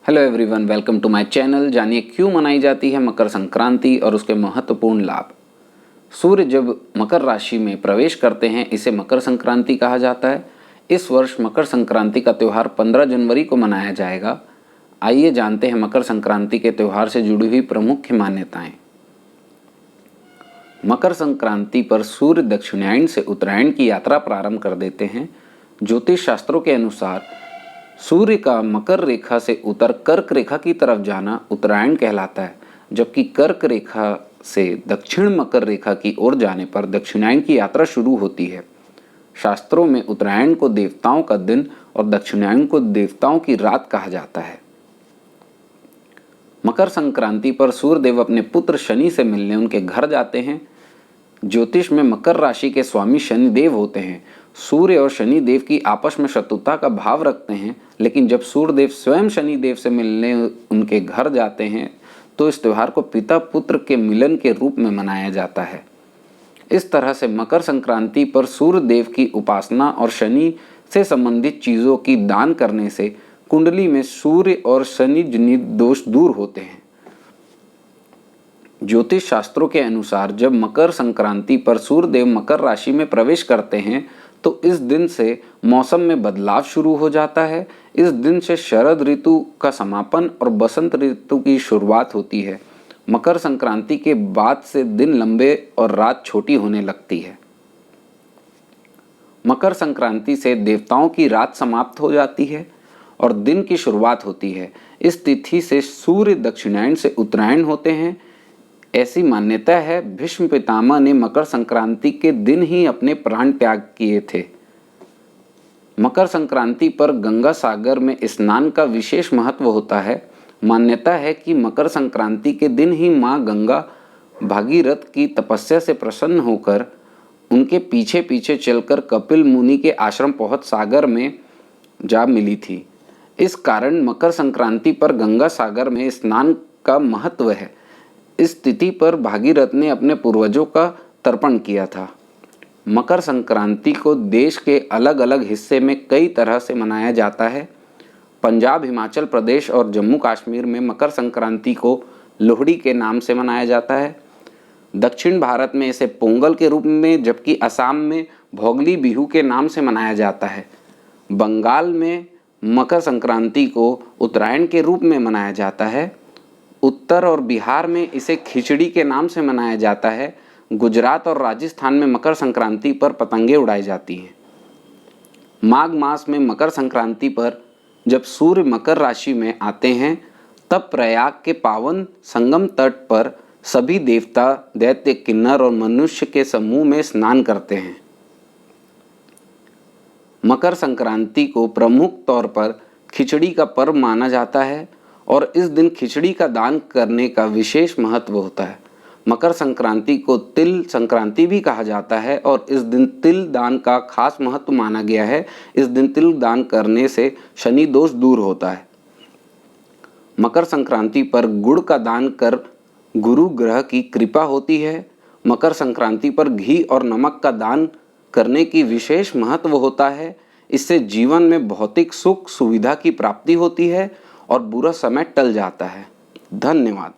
Hello everyone, welcome to my channel. जानिए क्यों मनाई जाती है मकर संक्रांति और उसके महत्वपूर्ण लाभ। सूर्य जब मकर राशि में प्रवेश करते हैं इसे मकर संक्रांति कहा जाता है। इस वर्ष मकर संक्रांति का त्यौहार 15 जनवरी को मनाया जाएगा। आइए जानते हैं मकर संक्रांति के त्यौहार से जुड़ी हुई प्रमुख मान्यताएं। मकर संक्रांति पर सूर्य दक्षिणायन से उत्तरायण की यात्रा प्रारंभ कर देते हैं। ज्योतिष शास्त्रों के अनुसार सूर्य का मकर रेखा से उतर कर्क रेखा की तरफ जाना उत्तरायण कहलाता है, जबकि कर्क रेखा से दक्षिण मकर रेखा की ओर जाने पर दक्षिणायन की यात्रा शुरू होती है। शास्त्रों में उत्तरायण को देवताओं का दिन और दक्षिणायन को देवताओं की रात कहा जाता है। मकर संक्रांति पर सूर्यदेव अपने पुत्र शनि से मिलने उनके घर जाते हैं। ज्योतिष में मकर राशि के स्वामी शनिदेव होते हैं। सूर्य और शनिदेव की आपस में शत्रुता का भाव रखते हैं, लेकिन जब सूर्यदेव स्वयं शनिदेव से मिलने उनके घर जाते हैं तो इस त्यौहार को पिता पुत्र के मिलन के रूप में मनाया जाता है। इस तरह से मकर संक्रांति पर सूर्यदेव की उपासना और शनि से संबंधित चीज़ों की दान करने से कुंडली में सूर्य और शनि जनित दोष दूर होते हैं। ज्योतिष शास्त्रों के अनुसार जब मकर संक्रांति पर सूर्यदेव मकर राशि में प्रवेश करते हैं तो इस दिन से मौसम में बदलाव शुरू हो जाता है। इस दिन से शरद ऋतु का समापन और बसंत ऋतु की शुरुआत होती है। मकर संक्रांति के बाद से दिन लंबे और रात छोटी होने लगती है। मकर संक्रांति से देवताओं की रात समाप्त हो जाती है और दिन की शुरुआत होती है। इस तिथि से सूर्य दक्षिणायन से उत्तरायण होते हैं। ऐसी मान्यता है भीष्म पितामह ने मकर संक्रांति के दिन ही अपने प्राण त्याग किए थे। मकर संक्रांति पर गंगा सागर में स्नान का विशेष महत्व होता है। मान्यता है कि मकर संक्रांति के दिन ही मां गंगा भागीरथ की तपस्या से प्रसन्न होकर उनके पीछे पीछे चलकर कपिल मुनि के आश्रम पहुंच सागर में जा मिली थी। इस कारण मकर संक्रांति पर गंगा सागर में स्नान का महत्व है। इस तिथि पर भागीरथ ने अपने पूर्वजों का तर्पण किया था। मकर संक्रांति को देश के अलग अलग हिस्से में कई तरह से मनाया जाता है। पंजाब, हिमाचल प्रदेश और जम्मू कश्मीर में मकर संक्रांति को लोहड़ी के नाम से मनाया जाता है। दक्षिण भारत में इसे पोंगल के रूप में, जबकि असम में भोगली बिहू के नाम से मनाया जाता है। बंगाल में मकर संक्रांति को उत्तरायण के रूप में मनाया जाता है। उत्तर और बिहार में इसे खिचड़ी के नाम से मनाया जाता है। गुजरात और राजस्थान में मकर संक्रांति पर पतंगे उड़ाई जाती हैं। माघ मास में मकर संक्रांति पर जब सूर्य मकर राशि में आते हैं तब प्रयाग के पावन संगम तट पर सभी देवता, दैत्य, किन्नर और मनुष्य के समूह में स्नान करते हैं। मकर संक्रांति को प्रमुख तौर पर खिचड़ी का पर्व माना जाता है और इस दिन खिचड़ी का दान करने का विशेष महत्व होता है। मकर संक्रांति को तिल संक्रांति भी कहा जाता है और इस दिन तिल दान का खास महत्व माना गया है। इस दिन तिल दान करने से शनि दोष दूर होता है। मकर संक्रांति पर गुड़ का दान कर गुरु ग्रह की कृपा होती है। मकर संक्रांति पर घी और नमक का दान करने की विशेष महत्व होता है। इससे जीवन में भौतिक सुख सुविधा की प्राप्ति होती है और बुरा समय टल जाता है। धन्यवाद।